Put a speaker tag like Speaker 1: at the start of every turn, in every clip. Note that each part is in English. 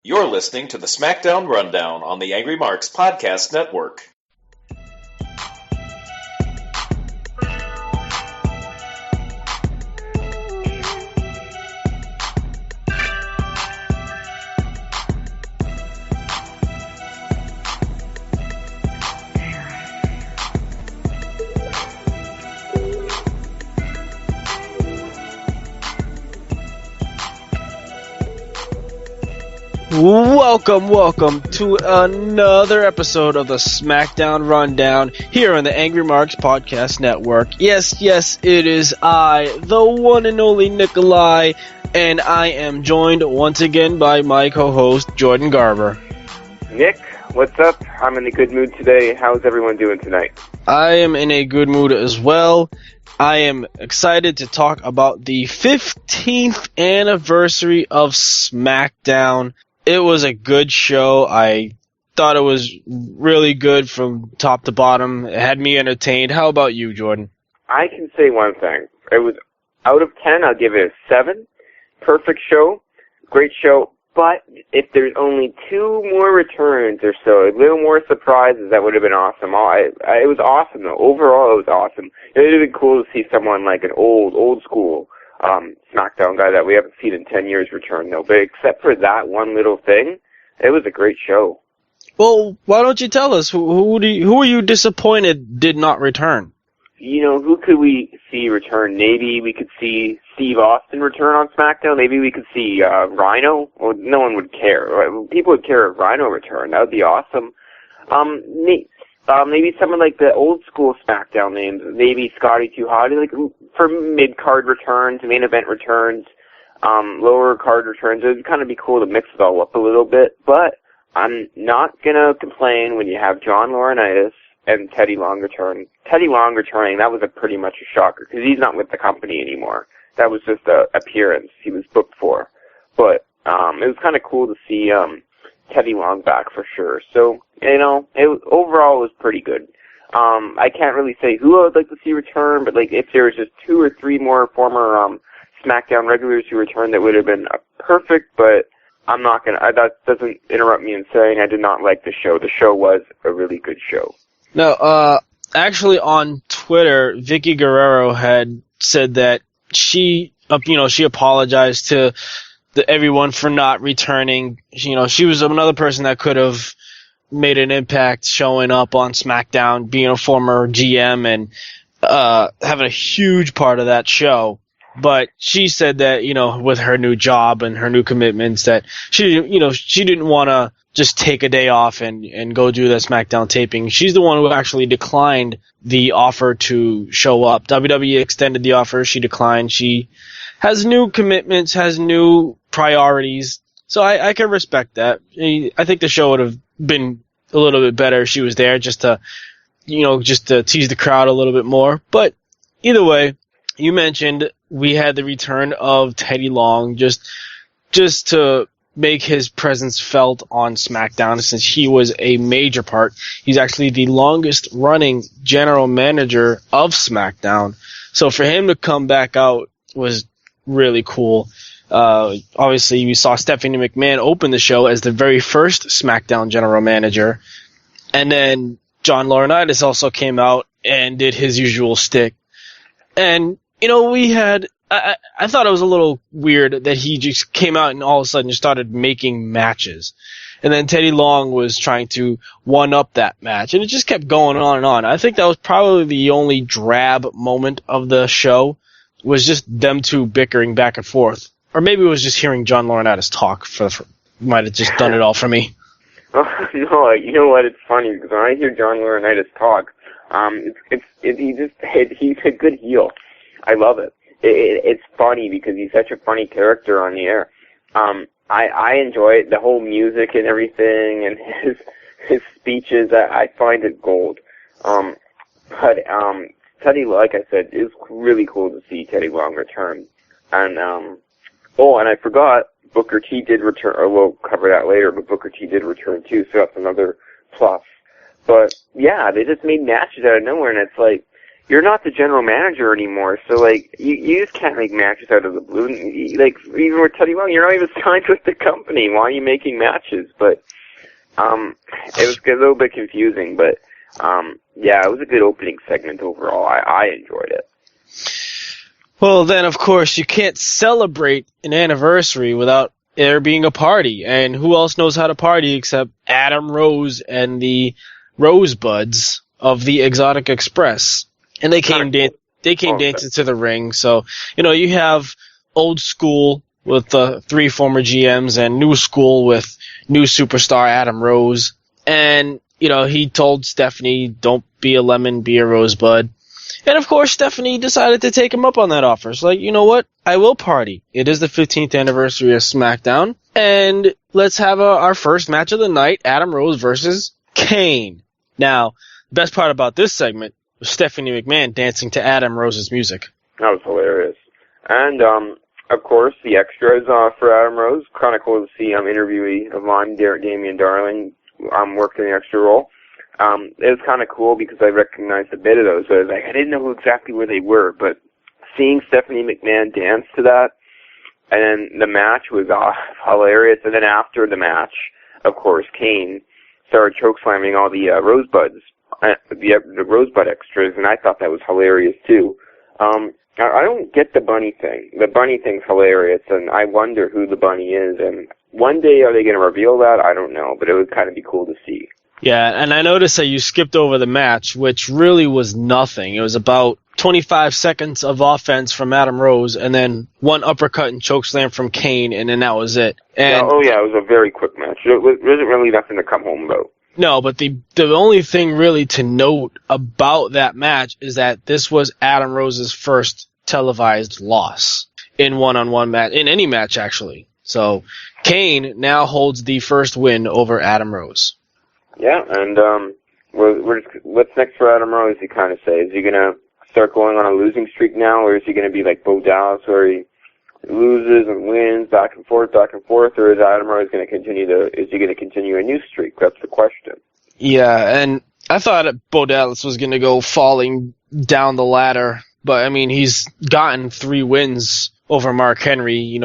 Speaker 1: You're listening to the SmackDown RunDown on the Angry Marks Podcast Network.
Speaker 2: Welcome to another episode of the SmackDown RunDown here on the Angry Marks Podcast Network. Yes, it is I, the one and only Nikolai, and I am joined once again by my co-host, Jordan Garber.
Speaker 3: Nick, what's up? I'm in a good mood today. How's everyone doing tonight?
Speaker 2: I am in a good mood as well. I am excited to talk about the 15th anniversary of SmackDown. It was a good show. I thought it was really good from top to bottom. It had me entertained. How about you, Jordan?
Speaker 3: I can say one thing. It was out of 10, I'll give it a 7. Perfect show. Great show. But if there's only 2 more returns or so, a little more surprises, that would have been awesome. It was awesome, though. Overall, it was awesome. It would have been cool to see someone like an old school SmackDown guy that we haven't seen in 10 years return, though. But except for that one little thing, it was a great show.
Speaker 2: Well, why don't you tell us? Who are you disappointed did not return?
Speaker 3: You know, who could we see return? Maybe we could see Steve Austin return on SmackDown. Maybe we could see Rhino. Well, no one would care. People would care if Rhino returned. That would be awesome. Maybe someone like the old school SmackDown names. Maybe Scotty 2 Hotty, like for mid-card returns, main event returns, lower card returns. It would kind of be cool to mix it all up a little bit. But I'm not gonna complain when you have John Laurinaitis and Teddy Long return. Teddy Long returning, that was pretty much a shocker because he's not with the company anymore. That was just an appearance he was booked for. But it was kind of cool to see Teddy Long back for sure. So, you know, overall it was pretty good. I can't really say who I would like to see return, but like if there was just 2 or 3 more former SmackDown regulars who returned, that would have been perfect. But I'm not gonna. That doesn't interrupt me in saying I did not like the show. The show was a really good show.
Speaker 2: No, actually on Twitter, Vicky Guerrero had said that she apologized to everyone for not returning. You know, she was another person that could have made an impact showing up on SmackDown, being a former GM and having a huge part of that show. But she said that, you know, with her new job and her new commitments that she didn't want to just take a day off and go do the SmackDown taping. She's the one who actually declined the offer to show up. WWE extended the offer. She declined. She has new commitments, has new priorities. So I can respect that. I think the show would have been a little bit better if she was there just to tease the crowd a little bit more. But either way, you mentioned we had the return of Teddy Long just to make his presence felt on SmackDown since he was a major part. He's actually the longest running general manager of SmackDown. So for him to come back out was really cool. Obviously, we saw Stephanie McMahon open the show as the very first SmackDown general manager. And then John Laurinaitis also came out and did his usual stick. And, you know, I thought it was a little weird that he just came out and all of a sudden just started making matches. And then Teddy Long was trying to one-up that match. And it just kept going on and on. I think that was probably the only drab moment of the show, was just them two bickering back and forth. Or maybe it was just hearing John Laurinaitis talk. Might have just done it all for me.
Speaker 3: No, you know what? It's funny because when I hear John Laurinaitis talk, he's a good heel. I love it. It's funny because he's such a funny character on the air. I enjoy it, the whole music and everything, and his speeches. I find it gold. But Teddy, like I said, it's really cool to see Teddy Long return. And and I forgot, Booker T did return, or we'll cover that later, but Booker T did return too, so that's another plus. But yeah, they just made matches out of nowhere, and it's like, you're not the general manager anymore, so, like, you just can't make matches out of the blue. Like, even with Teddy Long, you're not even signed with the company. Why are you making matches? But, it was a little bit confusing, but, yeah, it was a good opening segment overall. I enjoyed it.
Speaker 2: Well, then, of course, you can't celebrate an anniversary without there being a party. And who else knows how to party except Adam Rose and the Rosebuds of the Exotic Express? And they came dancing to the ring. So, you have old school with the 3 former GMs and new school with new superstar Adam Rose. And, he told Stephanie, don't be a lemon, be a rosebud. And, of course, Stephanie decided to take him up on that offer. It's like, you know what? I will party. It is the 15th anniversary of SmackDown. And let's have our first match of the night, Adam Rose versus Kane. Now, the best part about this segment was Stephanie McMahon dancing to Adam Rose's music.
Speaker 3: That was hilarious. And, of course, the extras for Adam Rose. Kind of cool to see interviewee of mine, Damian Darling, worked in the extra role. It was kind of cool because I recognized a bit of those. I was like, I didn't know exactly where they were, but seeing Stephanie McMahon dance to that, and then the match was hilarious. And then after the match, of course, Kane started chokeslamming all the Rosebuds, the Rosebud extras, and I thought that was hilarious too. I don't get the bunny thing. The bunny thing's hilarious, and I wonder who the bunny is. And one day, are they going to reveal that? I don't know, but it would kind of be cool to see.
Speaker 2: Yeah, and I noticed that you skipped over the match, which really was nothing. It was about 25 seconds of offense from Adam Rose, and then one uppercut and chokeslam from Kane, and then that was it. And
Speaker 3: it was a very quick match. It wasn't really nothing to come home about.
Speaker 2: No, but the only thing really to note about that match is that this was Adam Rose's first televised loss in one-on-one match, in any match actually. So Kane now holds the first win over Adam Rose.
Speaker 3: Yeah, and what's next for Adam Rose, you kind of say? Is he going to start going on a losing streak now, or is he going to be like Bo Dallas, where he loses and wins back and forth, or is Adam Rose going to continue a new streak? That's the question.
Speaker 2: Yeah, and I thought Bo Dallas was going to go falling down the ladder, but I mean, he's gotten 3 wins over Mark Henry,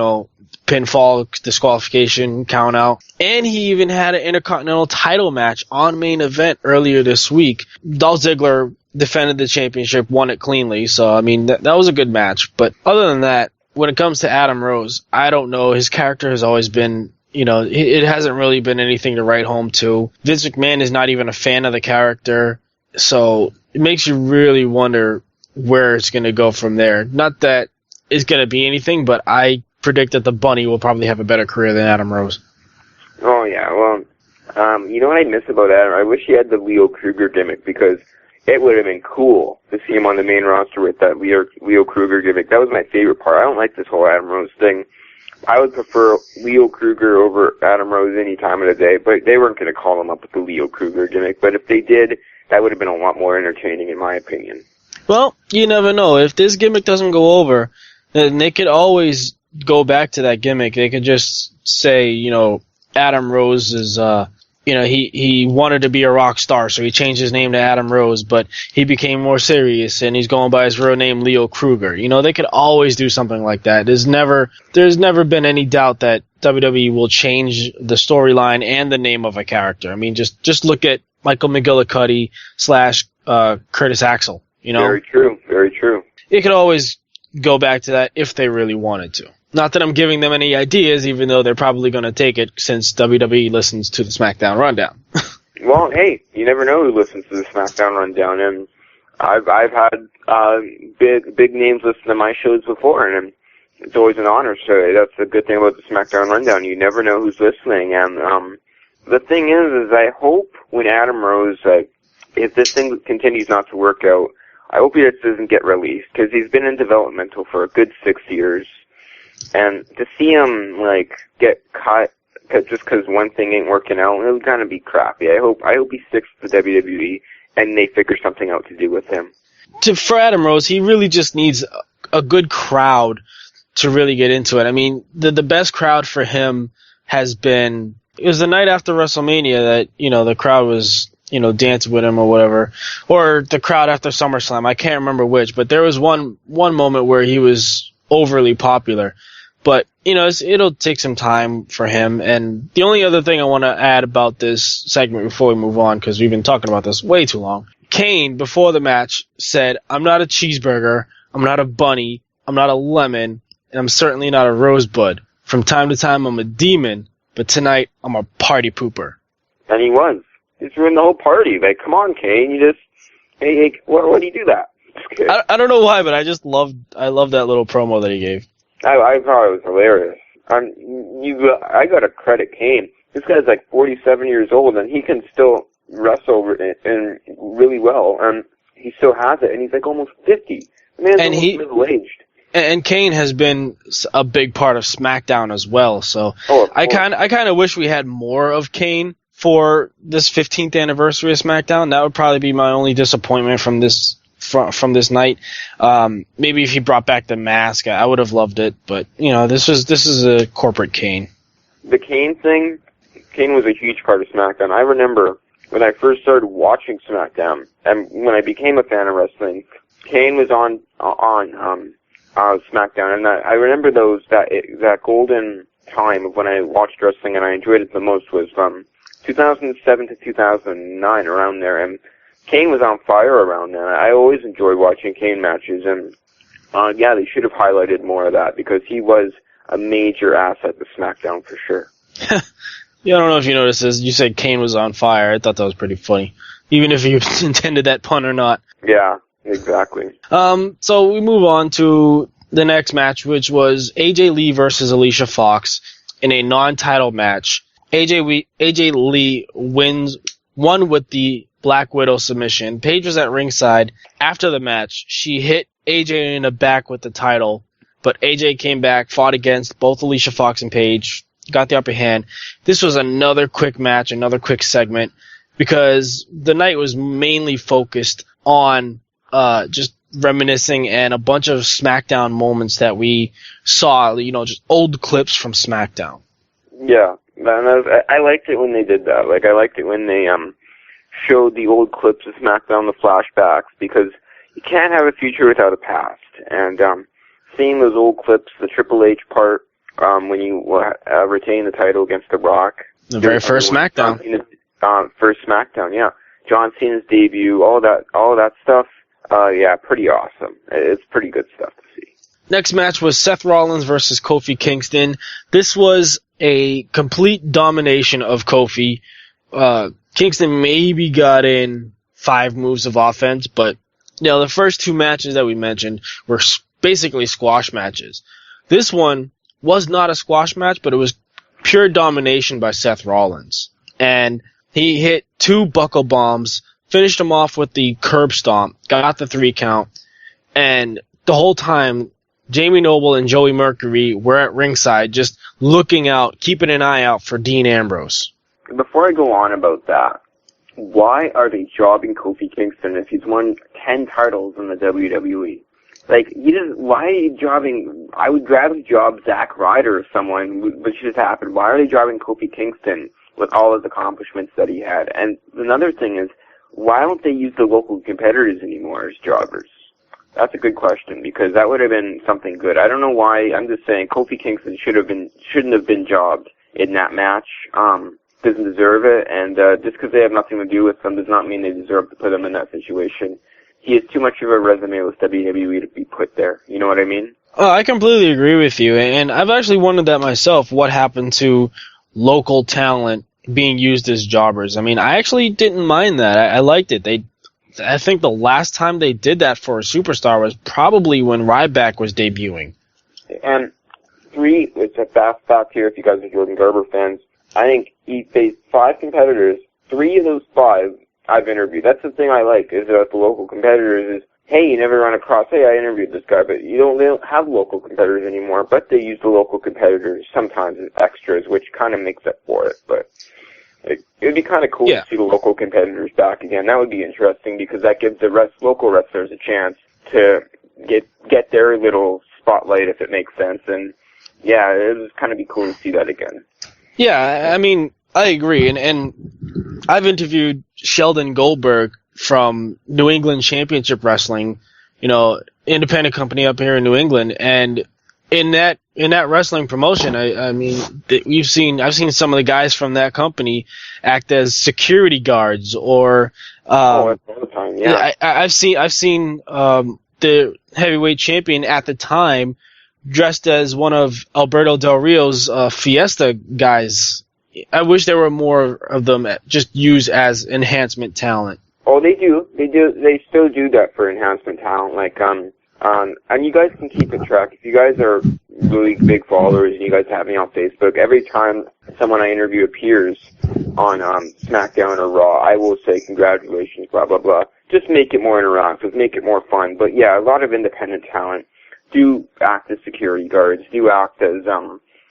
Speaker 2: pinfall, disqualification, count out. And he even had an Intercontinental title match on main event earlier this week. Dolph Ziggler defended the championship, won it cleanly. So, I mean, that was a good match. But other than that, when it comes to Adam Rose, I don't know. His character has always been, it hasn't really been anything to write home to. Vince McMahon is not even a fan of the character. So it makes you really wonder where it's going to go from there. Not that it's going to be anything, but I predict that the Bunny will probably have a better career than Adam Rose.
Speaker 3: Oh, yeah. Well, you know what I miss about Adam? I wish he had the Leo Kruger gimmick, because it would have been cool to see him on the main roster with that Leo Kruger gimmick. That was my favorite part. I don't like this whole Adam Rose thing. I would prefer Leo Kruger over Adam Rose any time of the day, but they weren't going to call him up with the Leo Kruger gimmick. But if they did, that would have been a lot more entertaining, in my opinion.
Speaker 2: Well, you never know. If this gimmick doesn't go over, then they could always go back to that gimmick. They could just say, Adam Rose is, he wanted to be a rock star, so he changed his name to Adam Rose, but he became more serious, and he's going by his real name, Leo Kruger. They could always do something like that. There's never been any doubt that WWE will change the storyline and the name of a character. I mean, just look at Michael McGillicuddy / Curtis Axel,
Speaker 3: Very true, very true.
Speaker 2: It could always go back to that if they really wanted to. Not that I'm giving them any ideas, even though they're probably going to take it since WWE listens to the SmackDown Rundown.
Speaker 3: Well, hey, you never know who listens to the SmackDown Rundown, and I've had big names listen to my shows before, and it's always an honor. So that's the good thing about the SmackDown Rundown. You never know who's listening, and the thing is I hope when Adam Rose, if this thing continues not to work out, I hope he just doesn't get released, because he's been in developmental for a good 6 years. And to see him, get cut just because one thing ain't working out, it would kind of be crappy. I hope he sticks to the WWE and they figure something out to do with him.
Speaker 2: For Adam Rose, he really just needs a good crowd to really get into it. I mean, the best crowd for him has been, it was the night after WrestleMania that, the crowd was dance with him or whatever, or the crowd after SummerSlam. I can't remember which, but there was one moment where he was overly popular. But, it'll take some time for him. And the only other thing I want to add about this segment before we move on, because we've been talking about this way too long. Kane, before the match, said, "I'm not a cheeseburger, I'm not a bunny, I'm not a lemon, and I'm certainly not a rosebud. From time to time, I'm a demon, but tonight, I'm a party pooper."
Speaker 3: And he was. He's ruined the whole party. Like, come on, Kane, hey, why do you do that?
Speaker 2: I don't know why, but I love that little promo that he gave.
Speaker 3: I thought it was hilarious. I gotta credit Kane. This guy's like 47 years old, and he can still wrestle and really well, and he still has it, and he's like almost 50. The man's almost middle-aged.
Speaker 2: And Kane has been a big part of SmackDown as well, so I kind of wish we had more of Kane for this 15th anniversary of SmackDown. That would probably be my only disappointment from this night. Maybe if he brought back the mask, I would have loved it, but this is a corporate Kane. The
Speaker 3: Kane thing, Kane was a huge part of SmackDown. I remember when I first started watching SmackDown, and when I became a fan of wrestling, Kane was on SmackDown, and I remember that golden time of when I watched wrestling and I enjoyed it the most was from 2007 to 2009, around there, and Kane was on fire around then. I always enjoyed watching Kane matches, and they should have highlighted more of that because he was a major asset to SmackDown for sure.
Speaker 2: Yeah, I don't know if you noticed this. You said Kane was on fire. I thought that was pretty funny, even if you intended that pun or not.
Speaker 3: Yeah, exactly.
Speaker 2: So we move on to the next match, which was AJ Lee versus Alicia Fox in a non-title match. AJ Lee won with the Black Widow submission. Paige was at ringside. After the match, she hit AJ in the back with the title, but AJ came back, fought against both Alicia Fox and Paige, got the upper hand. This was another quick match, another quick segment, because the night was mainly focused on just reminiscing and a bunch of SmackDown moments that we saw, just old clips from SmackDown.
Speaker 3: Yeah, I liked it when they did that. Like, I liked it when they showed the old clips of SmackDown, the flashbacks, because you can't have a future without a past. And seeing those old clips, the Triple H part, when you retain the title against The Rock.
Speaker 2: The very first SmackDown.
Speaker 3: First SmackDown, yeah. John Cena's debut, all that stuff, pretty awesome. It's pretty good stuff to see.
Speaker 2: Next match was Seth Rollins versus Kofi Kingston. This was a complete domination of Kofi. Kingston maybe got in 5 moves of offense, but the first 2 matches that we mentioned were basically squash matches. This one was not a squash match, but it was pure domination by Seth Rollins. And he hit 2 buckle bombs, finished him off with the curb stomp, got the 3 count, and the whole time Jamie Noble and Joey Mercury were at ringside just looking out, keeping an eye out for Dean Ambrose.
Speaker 3: Before I go on about that, why are they jobbing Kofi Kingston if he's won 10 titles in the WWE? Like, why are you jobbing? I would rather job Zack Ryder or someone, which just happened. Why are they jobbing Kofi Kingston with all his accomplishments that he had? And another thing is, why don't they use the local competitors anymore as jobbers? That's a good question, because that would have been something good. I don't know why. I'm just saying Kofi Kingston shouldn't have been jobbed in that match. Doesn't deserve it, and just because they have nothing to do with them does not mean they deserve to put him in that situation. He has too much of a resume with WWE to be put there. You know what I mean?
Speaker 2: I completely agree with you, and I've actually wondered that myself, what happened to local talent being used as jobbers. I mean, I actually didn't mind that. I liked it. I think the last time they did that for a superstar was probably when Ryback was debuting.
Speaker 3: And it's a fast fact here if you guys are Jordan Garber fans, I think he faced 5 competitors. 3 of those 5 I've interviewed. That's the thing I like, is that the local competitors is, hey, you never run across, hey, I interviewed this guy, but they don't have local competitors anymore, but they use the local competitors sometimes as extras, which kind of makes up for it. But it would be kind of cool to see the local competitors back again. That would be interesting, because that gives the local wrestlers a chance to get their little spotlight, if it makes sense. And yeah, it would kind of be cool to see that again.
Speaker 2: Yeah, I mean, I agree, and I've interviewed Sheldon Goldberg from New England Championship Wrestling, independent company up here in New England, and in that wrestling promotion, I've seen some of the guys from that company act as security guards, or
Speaker 3: that's all the time. Yeah.
Speaker 2: I've seen the heavyweight champion at the time dressed as one of Alberto Del Rio's Fiesta guys. I wish there were more of them just used as enhancement talent.
Speaker 3: Oh, they do. They still do that for enhancement talent. Like, and you guys can keep it track. If you guys are really big followers and you guys have me on Facebook, every time someone I interview appears on SmackDown or Raw, I will say congratulations, blah, blah, blah. Just make it more interactive, make it more fun. But yeah, a lot of independent talent do act as security guards, do act as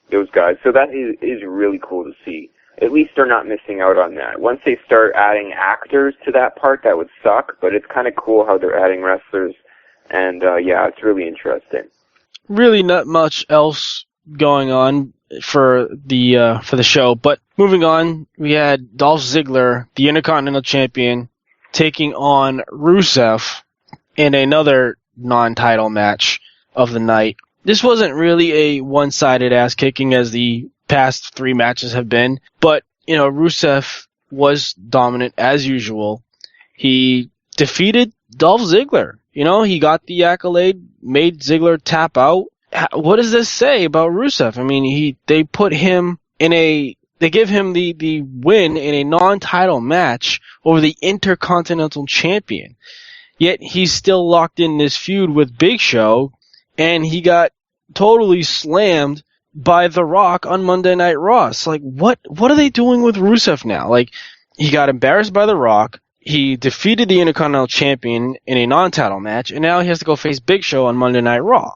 Speaker 3: those guys. So that is really cool to see. At least they're not missing out on that. Once they start adding actors to that part, that would suck, but it's kind of cool how they're adding wrestlers, and yeah, it's really interesting.
Speaker 2: Really not much else going on for the show, but moving on, we had Dolph Ziggler, the Intercontinental Champion, taking on Rusev in another non-title match of the night. This wasn't really a one-sided ass-kicking as the past 3 matches have been, but, Rusev was dominant as usual. He defeated Dolph Ziggler. He got the accolade, made Ziggler tap out. What does this say about Rusev? I mean, they give him the win in a non-title match over the Intercontinental Champion. Yet he's still locked in this feud with Big Show, and he got totally slammed by The Rock on Monday Night Raw. It's like, what are they doing with Rusev now? Like, he got embarrassed by The Rock, he defeated the Intercontinental Champion in a non-title match, and now he has to go face Big Show on Monday Night Raw.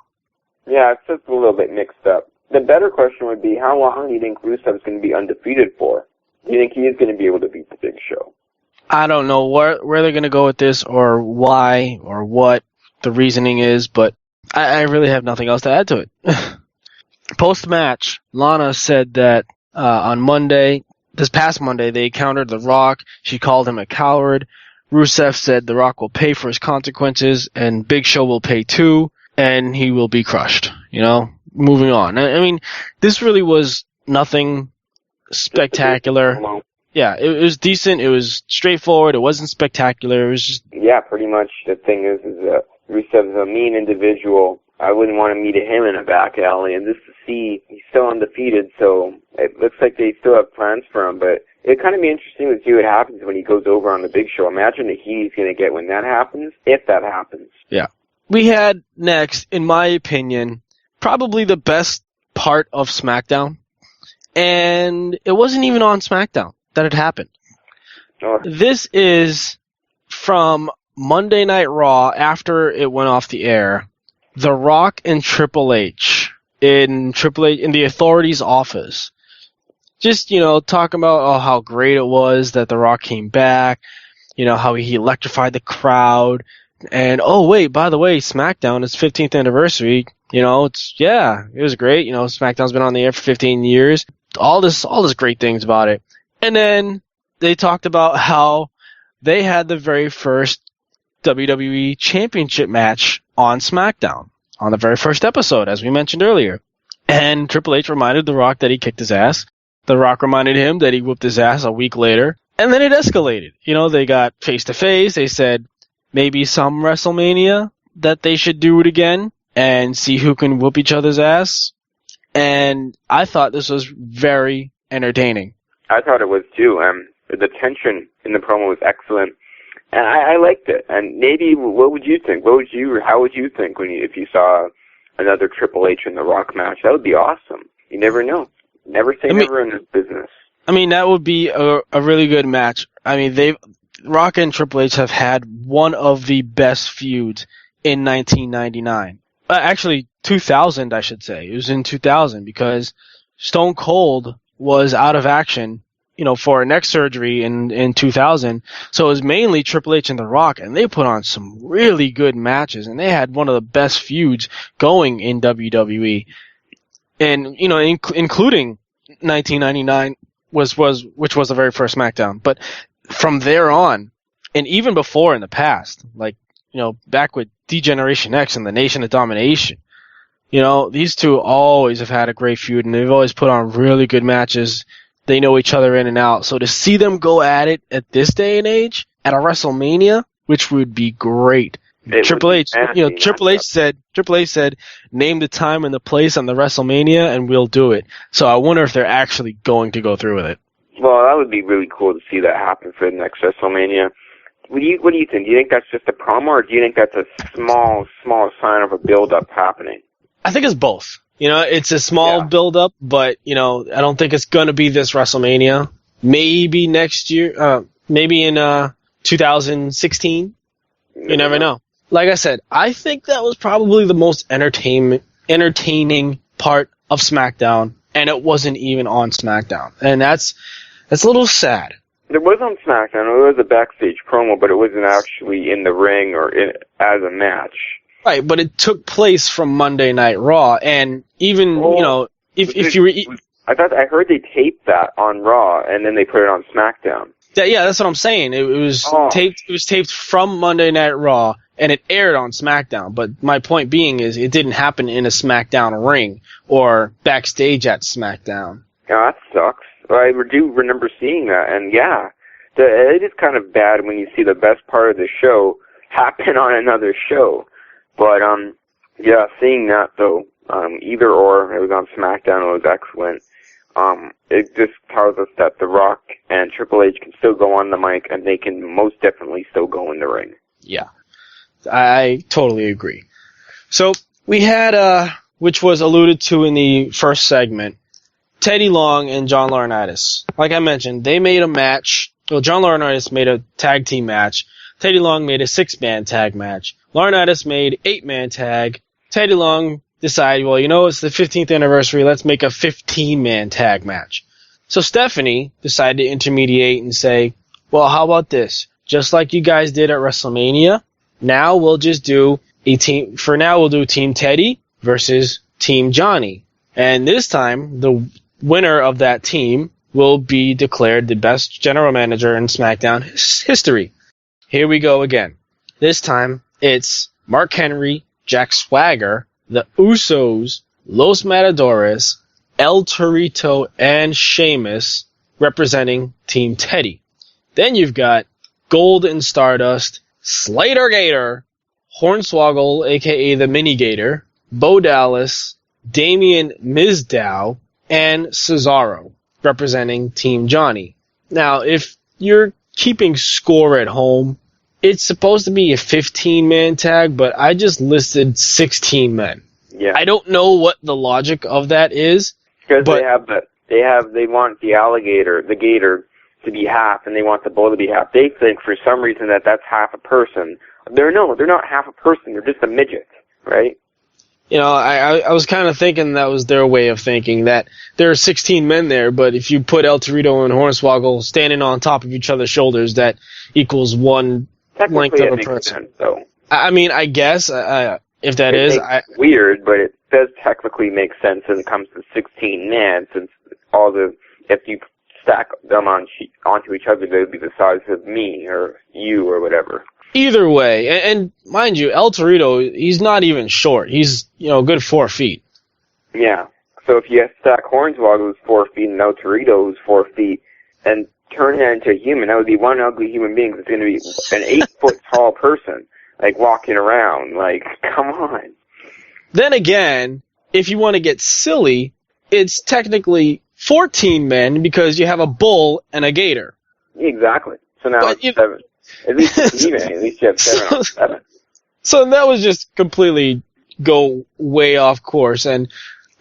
Speaker 3: Yeah, it's just a little bit mixed up. The better question would be, how long do you think Rusev's going to be undefeated for? Do you think he is going to be able to beat the Big Show?
Speaker 2: I don't know where they're going to go with this, or why, or what the reasoning is, but I really have nothing else to add to it. Post-match, Lana said that on this past Monday, they encountered The Rock. She called him a coward. Rusev said The Rock will pay for his consequences, and Big Show will pay too, and he will be crushed. Moving on. I mean, this really was nothing spectacular. Yeah, it was decent. It was straightforward. It wasn't spectacular. It was just...
Speaker 3: Yeah, pretty much. The thing is Rusev's a mean individual. I wouldn't want to meet him in a back alley, and just to see he's still undefeated, so it looks like they still have plans for him, but it'd kind of be interesting to see what happens when he goes over on the Big Show. Imagine the heat he's going to get when that happens, if that happens.
Speaker 2: Yeah. We had next, in my opinion, probably the best part of SmackDown, and it wasn't even on SmackDown that it happened.
Speaker 3: Oh.
Speaker 2: This is from Monday Night Raw after it went off the air. The Rock and Triple H in the Authority's office. Just, talking about how great it was that The Rock came back, how he electrified the crowd, and oh wait, by the way, SmackDown is 15th anniversary. It was great. SmackDown's been on the air for 15 years. All this great things about it. And then they talked about how they had the very first WWE Championship match on SmackDown on the very first episode, as we mentioned earlier. And Triple H reminded The Rock that he kicked his ass. The Rock reminded him that he whooped his ass a week later. And then it escalated. They got face-to-face. They said maybe some WrestleMania that they should do it again and see who can whoop each other's ass. And I thought this was very entertaining.
Speaker 3: I thought it was too. The tension in the promo was excellent. And I liked it. And maybe, what would you think? How would you think if you saw another Triple H and The Rock match? That would be awesome. You never know. Never say never in this business.
Speaker 2: I mean, that would be a really good match. I mean, Rock and Triple H have had one of the best feuds in 1999. Actually, 2000, I should say. It was in 2000 because Stone Cold was out of action, for a neck surgery in 2000. So it was mainly Triple H and The Rock, and they put on some really good matches, and they had one of the best feuds going in WWE. And, including 1999 which was the very first SmackDown. But from there on, and even before in the past, like, back with D-Generation X and the Nation of Domination, these two always have had a great feud, and they've always put on really good matches. They know each other in and out. So to see them go at it at this day and age, at a WrestleMania, which would be great. Triple H said, name the time and the place on the WrestleMania, and we'll do it. So I wonder if they're actually going to go through with it.
Speaker 3: Well, that would be really cool to see that happen for the next WrestleMania. What do you think? Do you think that's just a promo, or do you think that's a small sign of a build-up happening?
Speaker 2: I think it's both. It's a small build-up, but, I don't think it's going to be this WrestleMania. Maybe next year, maybe in 2016. You never know. Like I said, I think that was probably the most entertaining part of SmackDown, and it wasn't even on SmackDown. And that's a little sad.
Speaker 3: It was on SmackDown. It was a backstage promo, but it wasn't actually in the ring or as a match.
Speaker 2: Right, but it took place from Monday Night Raw, and even, if you were...
Speaker 3: I heard they taped that on Raw, and then they put it on SmackDown.
Speaker 2: Yeah, that's what I'm saying. It was taped. It was taped from Monday Night Raw, and it aired on SmackDown. But my point being is, it didn't happen in a SmackDown ring or backstage at SmackDown.
Speaker 3: Yeah, that sucks. I do remember seeing that, and it is kind of bad when you see the best part of the show happen on another show. But seeing that though, either or, it was on SmackDown. It was excellent. It just tells us that The Rock and Triple H can still go on the mic, and they can most definitely still go in the ring.
Speaker 2: Yeah, I totally agree. So we had, which was alluded to in the first segment, Teddy Long and John Laurinaitis. Like I mentioned, they made a match. Well, John Laurinaitis made a tag team match. Teddy Long made a 6-man tag match. Laurinaitis made 8-man tag. Teddy Long decided, it's the 15th anniversary, let's make a 15-man tag match. So Stephanie decided to intermediate and say, well, how about this? Just like you guys did at WrestleMania, now we'll just do we'll do Team Teddy versus Team Johnny. And this time, the winner of that team will be declared the best general manager in SmackDown history. Here we go again. This time, it's Mark Henry, Jack Swagger, the Usos, Los Matadores, El Torito, and Sheamus representing Team Teddy. Then you've got Gold and Stardust, Slater Gator, Hornswoggle, aka the Mini Gator, Bo Dallas, Damian Mizdow, and Cesaro representing Team Johnny. Now, if you're keeping score at home, it's supposed to be a 15-man tag, but I just listed 16 men.
Speaker 3: Yeah.
Speaker 2: I don't know what the logic of that is.
Speaker 3: Because they want the gator to be half, and they want the bull to be half. They think for some reason that's half a person. They're not half a person. They're just a midget, right?
Speaker 2: I was kind of thinking that was their way of thinking, that there are 16 men there, but if you put El Torito and Hornswoggle standing on top of each other's shoulders, that equals one length of a person.
Speaker 3: Sense, though.
Speaker 2: I mean, I guess, if that is...
Speaker 3: It's weird, but it does technically make sense when it comes to 16 men, since if you stack them onto each other, they would be the size of me or you or whatever.
Speaker 2: Either way, and mind you, El Torito, he's not even short. He's, a good 4 feet.
Speaker 3: Yeah. So if you stack Hornswoggle's 4 feet and El Torito's 4 feet, and turn that into a human, that would be one ugly human being that's going to be an 8-foot tall person, walking around. Come on.
Speaker 2: Then again, if you want to get silly, it's technically 14 men because you have a bull and a gator.
Speaker 3: Exactly. So now it's 7. At least it's even. At least you have 7 on 7.
Speaker 2: So that was just completely go way off course. And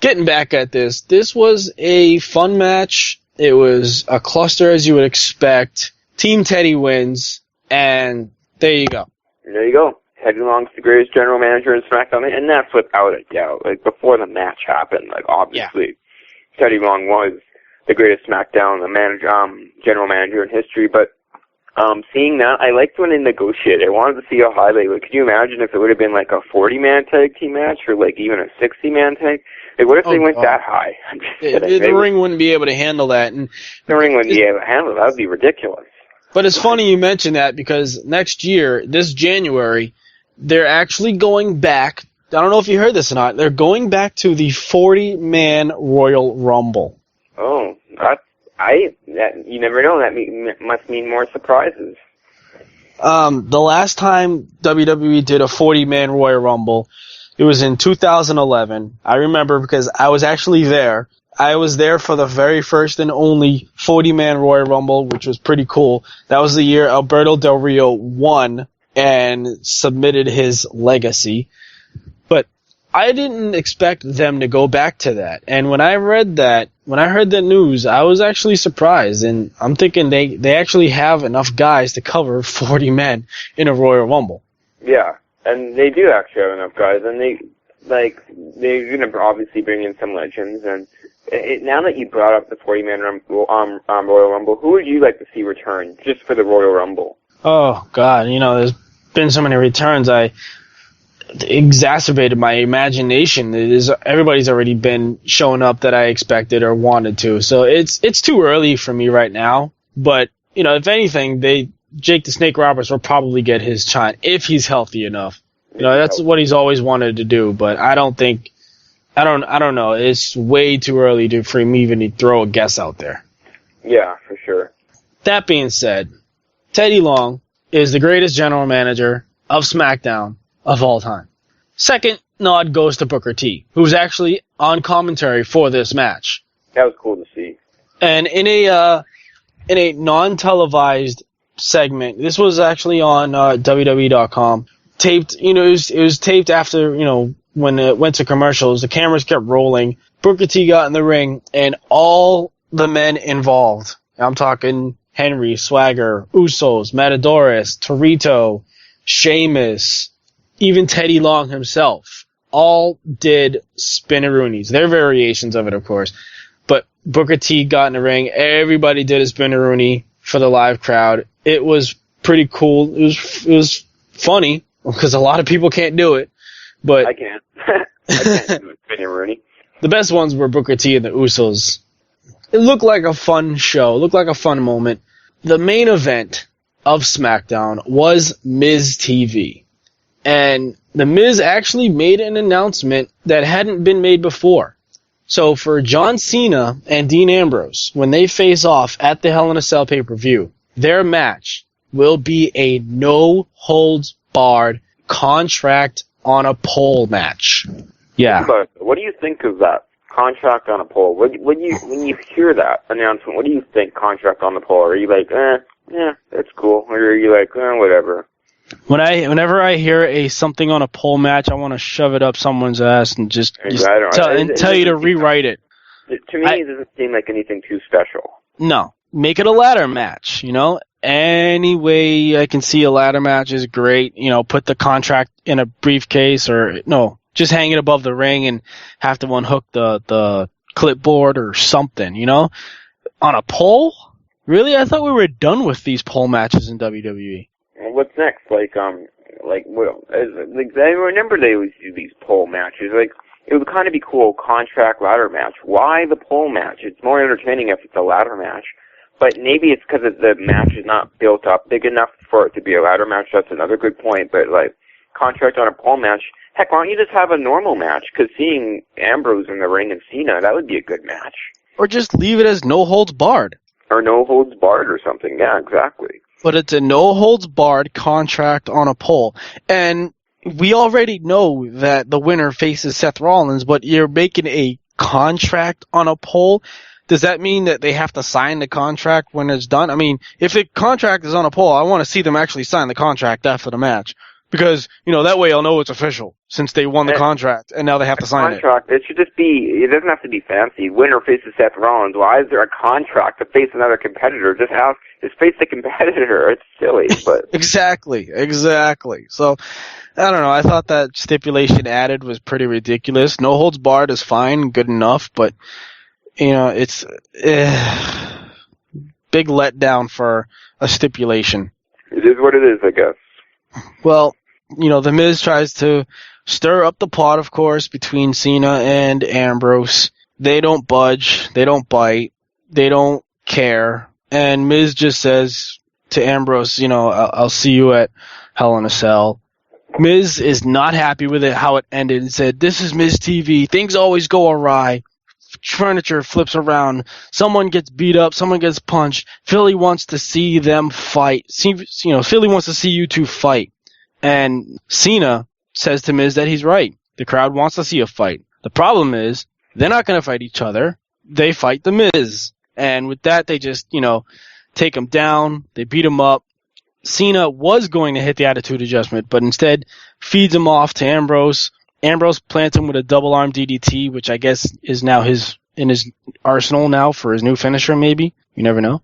Speaker 2: getting back at this was a fun match. It was a cluster as you would expect. Team Teddy wins, and there you go.
Speaker 3: There you go. Teddy Long's the greatest general manager in SmackDown, and that's without a doubt. Before the match happened, obviously, Teddy Long was the greatest SmackDown general manager in history, but Seeing that, I liked when they negotiated. I wanted to see how high they would. Could you imagine if it would have been like a 40-man tag team match or like even a 60-man tag? Like, what if they went that high?
Speaker 2: The ring wouldn't be able to handle that. And
Speaker 3: the ring wouldn't be able to handle it. That would be ridiculous.
Speaker 2: But it's funny you mention that because next year, this January, they're actually going back. I don't know if you heard this or not. They're going back to the 40-man Royal Rumble.
Speaker 3: Oh, you never know. That must mean more surprises.
Speaker 2: The last time WWE did a 40-man Royal Rumble, it was in 2011. I remember because I was actually there. I was there for the very first and only 40-man Royal Rumble, which was pretty cool. That was the year Alberto Del Rio won and submitted his legacy. But I didn't expect them to go back to that. And when I heard the news, I was actually surprised. And I'm thinking they actually have enough guys to cover 40 men in a Royal Rumble.
Speaker 3: Yeah, and they do actually have enough guys. And they're going to obviously bring in some legends. And now that you brought up the 40-man Royal Rumble, who would you like to see return just for the Royal Rumble?
Speaker 2: Oh, God. There's been so many returns. Exacerbated my imagination. Everybody's already been showing up that I expected or wanted to. So it's too early for me right now. But, if anything, Jake the Snake Roberts will probably get his shot if he's healthy enough. That's what he's always wanted to do. But I don't know. It's way too early for me even to throw a guess out there.
Speaker 3: Yeah, for sure.
Speaker 2: That being said, Teddy Long is the greatest general manager of SmackDown of all time. Second nod goes to Booker T, who was actually on commentary for this match.
Speaker 3: That was cool to see. And
Speaker 2: in a non-televised segment, this was actually on WWE.com. Taped, it was taped after, when it went to commercials. The cameras kept rolling. Booker T got in the ring, and all the men involved, I'm talking Henry, Swagger, Usos, Matadores, Torito, Sheamus, even Teddy Long himself, all did spinneroonies. Their variations of it, of course. But Booker T got in the ring. Everybody did a spinneroonie for the live crowd. It was pretty cool. It was funny because a lot of people can't do it. But
Speaker 3: I can't. I can't do a spinneroonie.
Speaker 2: The best ones were Booker T and the Usos. It looked like a fun show. It looked like a fun moment. The main event of SmackDown was Miz TV. And The Miz actually made an announcement that hadn't been made before. So for John Cena and Dean Ambrose, when they face off at the Hell in a Cell pay-per-view, their match will be a no-holds-barred contract on a pole match. Yeah.
Speaker 3: But what do you think of that? Contract on a pole. When you hear that announcement, what do you think, contract on the pole? Are you like, yeah, that's cool? Or are you like, whatever?
Speaker 2: Whenever I hear something on a pole match, I want to shove it up someone's ass and just tell you to rewrite it.
Speaker 3: To me, it doesn't seem like anything too special.
Speaker 2: No. Make it a ladder match, Any way I can see a ladder match is great. Put the contract in a briefcase just hang it above the ring and have to unhook the clipboard or something, On a pole? Really? I thought we were done with these pole matches in WWE.
Speaker 3: What's next? I remember they always do these pole matches. It would kind of be cool, contract ladder match. Why the pole match? It's more entertaining if it's a ladder match. But maybe it's because the match is not built up big enough for it to be a ladder match. That's another good point. But, contract on a pole match, heck, why don't you just have a normal match? Because seeing Ambrose in the ring and Cena, that would be a good match.
Speaker 2: Or just leave it as no holds barred.
Speaker 3: Or no holds barred or something. Yeah, exactly.
Speaker 2: But it's a no-holds-barred contract on a pole. And we already know that the winner faces Seth Rollins, but you're making a contract on a pole? Does that mean that they have to sign the contract when it's done? I mean, if the contract is on a pole, I want to see them actually sign the contract after the match. Because, that way I'll know it's official, since they won the contract, and now they have to sign it.
Speaker 3: It should just be, it doesn't have to be fancy. Winner faces Seth Rollins. Why is there a contract to face another competitor? Just face the competitor. It's silly, but...
Speaker 2: Exactly. So, I don't know, I thought that stipulation added was pretty ridiculous. No holds barred is fine, good enough, but, it's... big letdown for a stipulation.
Speaker 3: It is what it is, I guess.
Speaker 2: Well, The Miz tries to stir up the pot, of course, between Cena and Ambrose. They don't budge. They don't bite. They don't care. And Miz just says to Ambrose, I'll see you at Hell in a Cell. Miz is not happy with it, how it ended, and said, "This is Miz TV. Things always go awry. Furniture flips around. Someone gets beat up. Someone gets punched. Philly wants to see them fight. Philly wants to see you two fight." And Cena says to Miz that he's right. The crowd wants to see a fight. The problem is, they're not going to fight each other. They fight the Miz. And with that, they just, take him down. They beat him up. Cena was going to hit the Attitude Adjustment, but instead feeds him off to Ambrose. Ambrose plants him with a double arm DDT, which I guess is now in his arsenal now for his new finisher, maybe. You never know.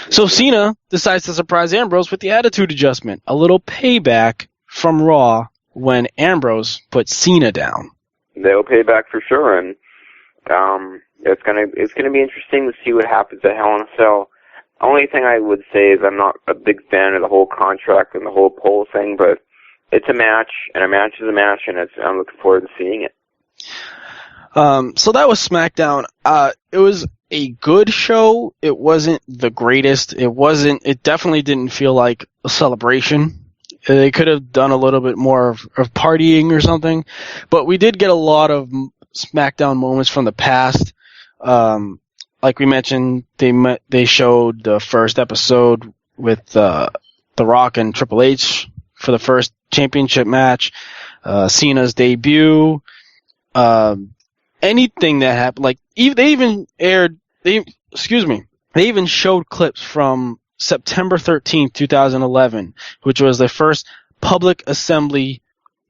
Speaker 2: So Cena decides to surprise Ambrose with the Attitude Adjustment. A little payback from Raw when Ambrose put Cena down.
Speaker 3: They'll pay back for sure, and it's gonna be interesting to see what happens at Hell in a Cell. Only thing I would say is I'm not a big fan of the whole contract and the whole poll thing, but it's a match, and a match is a match, and I'm looking forward to seeing it.
Speaker 2: So that was SmackDown. It was a good show. It wasn't the greatest. It definitely didn't feel like a celebration. They could have done a little bit more of partying or something, but we did get a lot of SmackDown moments from the past. Like we mentioned, they showed the first episode with The Rock and Triple H for the first championship match, Cena's debut, anything that happened. Like they even showed clips from September 13th, 2011, which was the first public assembly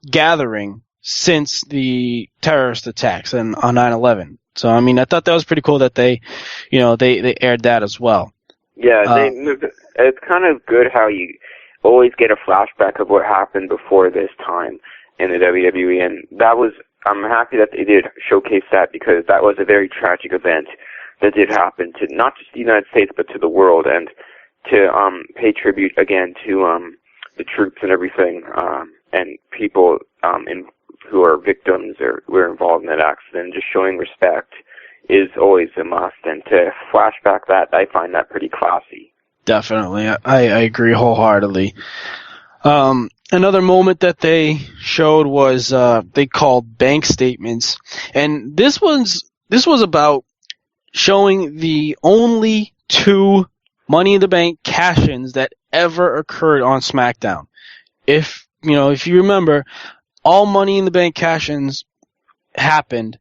Speaker 2: gathering since the terrorist attacks on 9/11. So, I mean, I thought that was pretty cool that they aired that as well.
Speaker 3: Yeah, it's kind of good how you always get a flashback of what happened before this time in the WWE, and I'm happy that they did showcase that because that was a very tragic event that did happen to not just the United States but to the world, and to pay tribute again to the troops and everything, and people who are victims or were involved in that accident. Just showing respect is always a must, and to flashback that, I find that pretty classy.
Speaker 2: Definitely, I agree wholeheartedly. Another moment that they showed was they called bank statements, and this was about showing the only 2 Money in the Bank cash-ins that ever occurred on SmackDown. If you remember, all Money in the Bank cash-ins happened.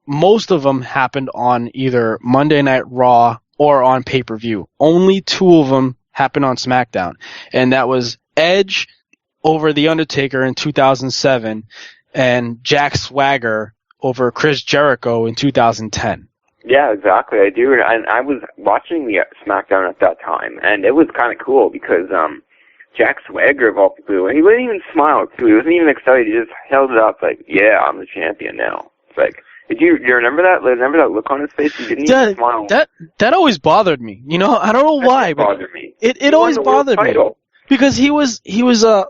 Speaker 2: Most of them happened on either Monday Night Raw or on pay-per-view. Only 2 of them happened on SmackDown, and that was Edge over The Undertaker in 2007 and Jack Swagger over Chris Jericho in 2010.
Speaker 3: Yeah, exactly. I do, and I was watching the SmackDown at that time, and it was kind of cool because Jack Swagger, of all people, he wouldn't even smile, too. He wasn't even excited. He just held it up like, yeah, I'm the champion now. It's like, do you remember that? Remember that look on his face? He didn't even smile.
Speaker 2: That always bothered me. I don't know why, but it always bothered me. Because he was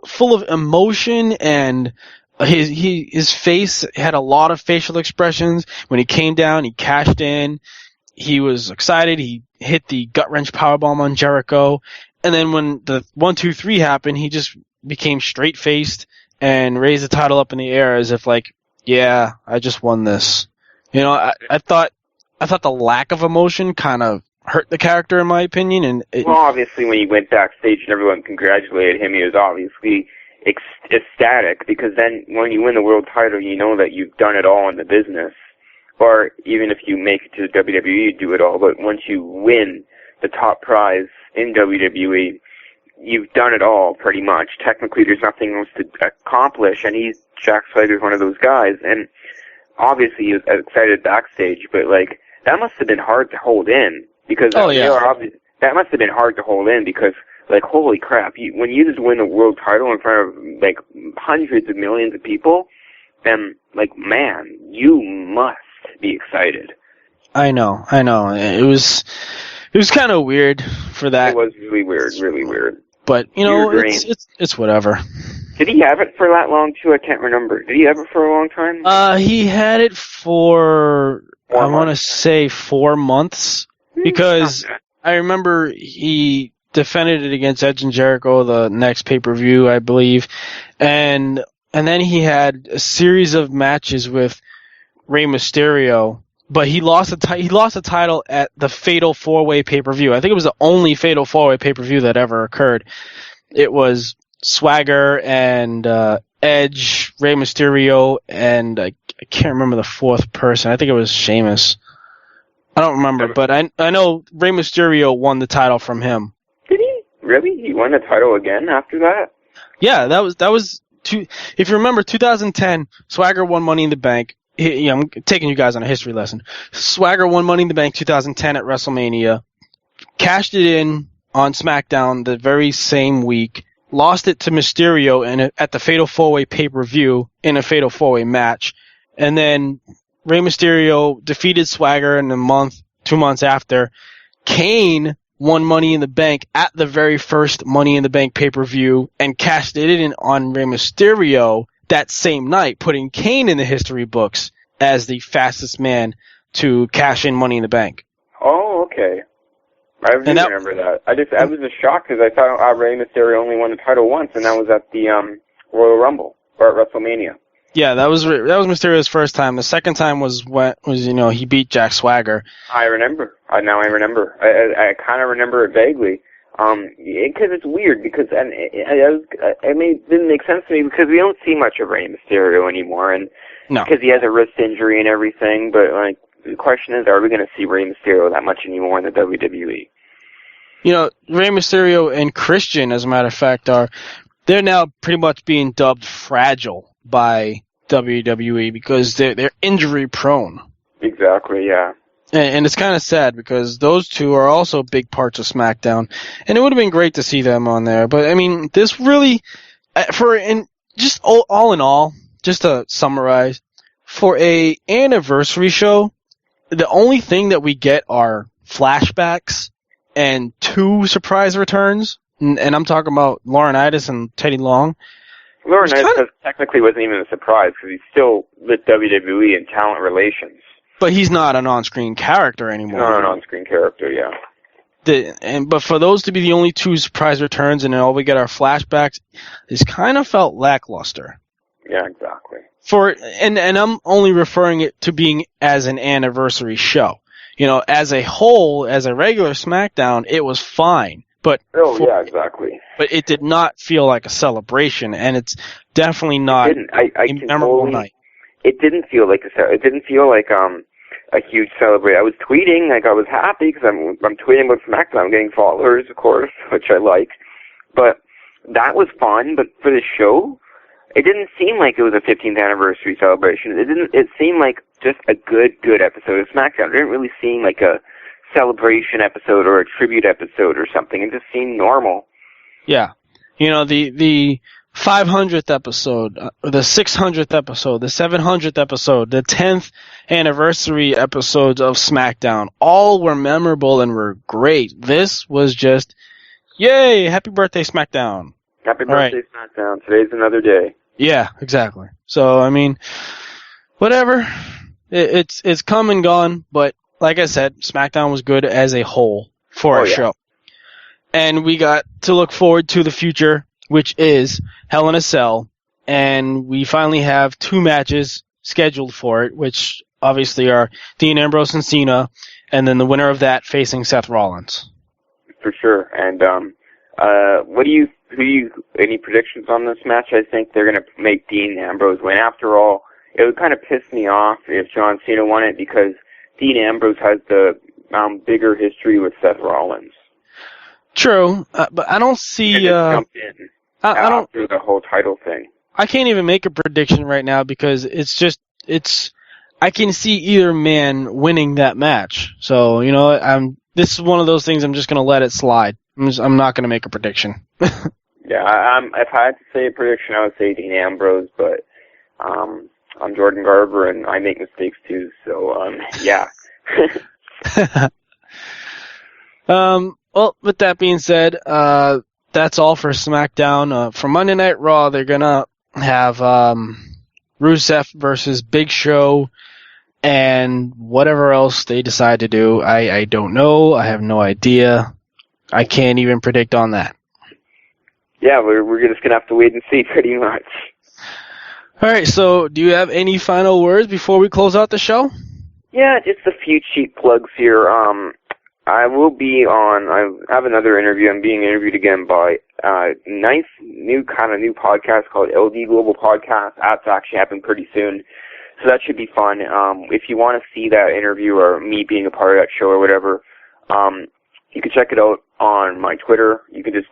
Speaker 2: full of emotion, and his face had a lot of facial expressions. When he came down, he cashed in. He was excited. He hit the gut wrench powerbomb on Jericho, and then when the 1, 2, 3 happened, he just became straight faced and raised the title up in the air as if like, yeah, I just won this. I thought the lack of emotion kind of hurt the character, in my opinion. And
Speaker 3: well, obviously, when he went backstage and everyone congratulated him, he was obviously ecstatic, because then when you win the world title, you know that you've done it all in the business. Or even if you make it to the WWE, you do it all. But once you win the top prize in WWE, you've done it all pretty much. Technically, there's nothing else to accomplish, and Jack Swagger's one of those guys. And obviously, he was excited backstage, but like that must have been hard to hold in. Because that must have been hard to hold in, because like, holy crap, when you just win a world title in front of like hundreds of millions of people, then like, man, you must be excited.
Speaker 2: I know. It was It was kind of weird for that.
Speaker 3: It was really weird, really weird.
Speaker 2: But, it's whatever.
Speaker 3: Did he have it for that long, too? I can't remember. Did he have it for a long time?
Speaker 2: He had it for, I want to say 4 months. Because I remember he defended it against Edge and Jericho the next pay-per-view, I believe. And then he had a series of matches with Rey Mysterio. But he lost the title at the Fatal 4-Way pay-per-view. I think it was the only Fatal 4-Way pay-per-view that ever occurred. It was Swagger and Edge, Rey Mysterio, and I can't remember the fourth person. I think it was Sheamus. I don't remember, but I know Rey Mysterio won the title from him.
Speaker 3: Did he? Really? He won the title again after that?
Speaker 2: Yeah, that was if you remember 2010, Swagger won Money in the Bank. I'm taking you guys on a history lesson. Swagger won Money in the Bank 2010 at WrestleMania, cashed it in on SmackDown the very same week, lost it to Mysterio at the Fatal 4-Way pay-per-view in a Fatal 4-Way match, and then Rey Mysterio defeated Swagger in 2 months after. Kane won Money in the Bank at the very first Money in the Bank pay-per-view and cashed it in on Rey Mysterio that same night, putting Kane in the history books as the fastest man to cash in Money in the Bank.
Speaker 3: Oh, okay. I do remember that. I was just shocked because I thought Rey Mysterio only won the title once, and that was at the Royal Rumble or at WrestleMania.
Speaker 2: Yeah, that was Mysterio's first time. The second time was he beat Jack Swagger.
Speaker 3: I remember. Now I remember. I kind of remember it vaguely. Because it's weird, because it didn't make sense to me because we don't see much of Rey Mysterio anymore, and because he has a wrist injury and everything. But the question is, are we going to see Rey Mysterio that much anymore in the WWE?
Speaker 2: Rey Mysterio and Christian, as a matter of fact, they're now pretty much being dubbed fragile by WWE because they're injury prone.
Speaker 3: Exactly. Yeah.
Speaker 2: And it's kind of sad because those two are also big parts of SmackDown, and it would have been great to see them on there. But I mean, this really, all in all, just to summarize, for a anniversary show, the only thing that we get are flashbacks and 2 surprise returns, and I'm talking about Laurinaitis and Teddy Long.
Speaker 3: Laurinaitis technically wasn't even a surprise because he's still with WWE in talent relations.
Speaker 2: But he's not an on-screen character anymore.
Speaker 3: Not an on-screen character, yeah.
Speaker 2: But for those to be the only 2 surprise returns and then all we get are flashbacks, this kind of felt lackluster.
Speaker 3: Yeah, exactly.
Speaker 2: And I'm only referring it to being as an anniversary show. As a whole, as a regular SmackDown, it was fine. But
Speaker 3: yeah, exactly.
Speaker 2: But it did not feel like a celebration, and it's definitely not a memorable night.
Speaker 3: It didn't feel like a huge celebration. I was tweeting, I was happy because I'm tweeting about SmackDown. I'm getting followers, of course, which I like. But that was fun. But for the show, it didn't seem like it was a 15th anniversary celebration. It seemed like just a good episode of SmackDown. It didn't really seem like a celebration episode or a tribute episode or something. It just seemed normal.
Speaker 2: Yeah. The 500th episode, the 600th episode, the 700th episode, the 10th anniversary episodes of SmackDown, all were memorable and were great. This was just, yay, happy birthday SmackDown.
Speaker 3: Happy birthday SmackDown. Today's another day.
Speaker 2: Yeah, exactly. So, I mean, whatever. It's come and gone, but like I said, SmackDown was good as a whole for a show. And we got to look forward to the future, which is Hell in a Cell, and we finally have 2 matches scheduled for it, which obviously are Dean Ambrose and Cena, and then the winner of that facing Seth Rollins. For
Speaker 3: sure. And any predictions on this match? I think they're going to make Dean Ambrose win. After all, it would kind of piss me off if John Cena won it because Dean Ambrose has the bigger history with Seth Rollins.
Speaker 2: True, but I don't see.
Speaker 3: Jumped in after the whole title thing.
Speaker 2: I can't even make a prediction right now because I can see either man winning that match. So this is one of those things. I'm just going to let it slide. I'm not going to make a prediction.
Speaker 3: Yeah, if I had to say a prediction, I would say Dean Ambrose, but I'm Jordan Garber and I make mistakes too. So yeah.
Speaker 2: Well, with that being said, that's all for SmackDown. For Monday Night Raw, they're gonna have Rusev versus Big Show, and whatever else they decide to do, I don't know. I have no idea. I can't even predict on that.
Speaker 3: Yeah, we're just gonna have to wait and see, pretty much.
Speaker 2: All right. So, do you have any final words before we close out the show?
Speaker 3: Yeah, just a few cheap plugs here. I will be on. I have another interview. I'm being interviewed again by a nice new podcast called LD Global Podcast. That's actually happening pretty soon, so that should be fun. If you want to see that interview or me being a part of that show or whatever, you can check it out on my Twitter.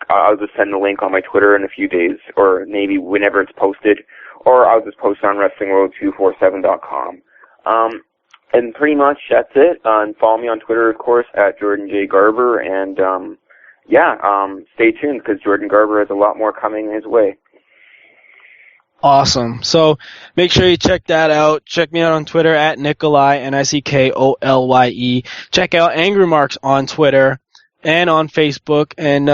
Speaker 3: I'll just send the link on my Twitter in a few days, or maybe whenever it's posted, or I'll just post it on WrestlingWorld247.com. And pretty much that's it. And follow me on Twitter, of course, at Jordan J. Garber. And, stay tuned because Jordan Garber has a lot more coming his way.
Speaker 2: Awesome. So make sure you check that out. Check me out on Twitter at Nikolai, Nickolye. Check out AngryMarks on Twitter and on Facebook. And,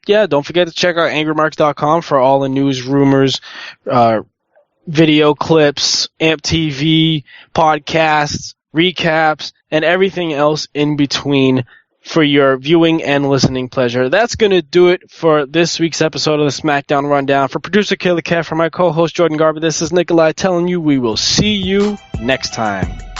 Speaker 2: don't forget to check out AngryMarks.com for all the news, rumors, video clips, AMP TV, podcasts, recaps, and everything else in between for your viewing and listening pleasure. That's going to do it for this week's episode of the SmackDown Rundown. For producer Kayla Cat, for my co-host Jordan Garber, this is Nikolai telling you we will see you next time.